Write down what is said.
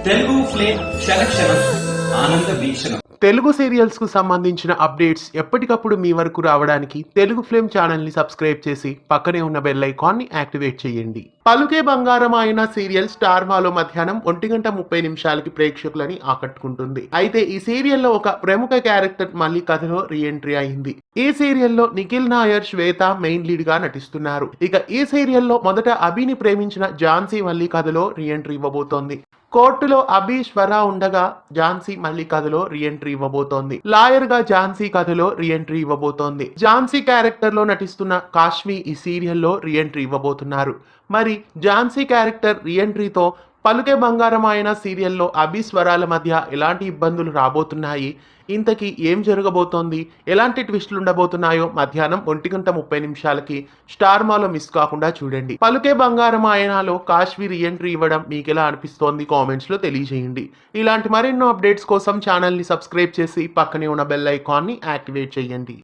Telugu flame క్షణక్షణం ఆనంద వీక్షణం. Telugu serials కు సంబంధించిన అప్డేట్స్ ఎప్పటికప్పుడు మీ వరకు రావడానికి తెలుగు ఫ్లేమ్ ఛానల్ ని సబ్స్క్రైబ్ చేసి పక్కనే ఉన్న బెల్ ఐకాన్ ని యాక్టివేట్ చేయండి. పలుకే బంగారం అయిన సీరియల్ స్టార్ మాలో మధ్యాహ్నం 1:30 ప్రేక్షకులని ఆకట్టుకుంటుంది. అయితే ఈ సీరియల్లో ఒక ప్రముఖ క్యారెక్టర్ మళ్ళీ కథలో రీఎంట్రీ అయింది. ఈ సీరియల్లో నిఖిల్ నాయర్, శ్వేత మెయిన్ లీడ్ గా నటిస్తున్నారు. ఇక ఈ సీరియల్లో మొదట అభిని ప్రేమించిన ఝాన్సీ మళ్ళీ కథలో రీఎంట్రీ ఇవ్వబోతోంది. కోర్టులో అభి, స్వర ఉండగా ఝాన్సీ మళ్ళీ కథలో రీఎంట్రీ ఇవ్వబోతోంది. లాయర్ గా ఝాన్సీ కథలో రీఎంట్రీ ఇవ్వబోతోంది. ఝాన్సీ క్యారెక్టర్ లో నటిస్తున్న కాశ్మీ ఈ సీరియల్లో రీఎంట్రీ ఇవ్వబోతున్నారు. మరి ఝాన్సీ క్యారెక్టర్ రీఎంట్రీతో పలుకే బంగారం అయిన సీరియల్లో అభి, స్వరాల మధ్య ఎలాంటి ఇబ్బందులు రాబోతున్నాయి, ఇంతకీ ఏం జరగబోతోంది, ఎలాంటి ట్విస్టులు ఉండబోతున్నాయో మధ్యాహ్నం 1:30 స్టార్ మాలో మిస్ కాకుండా చూడండి. పలుకే బంగారం ఆయనలో కాశ్మీ రీఎంట్రీ ఇవ్వడం మీకు ఎలా అనిపిస్తోంది కామెంట్స్ లో తెలియజేయండి. ఇలాంటి మరెన్నో అప్డేట్స్ కోసం ఛానల్ ని సబ్స్క్రైబ్ చేసి పక్కనే ఉన్న బెల్ ఐకాన్ ని యాక్టివేట్ చేయండి.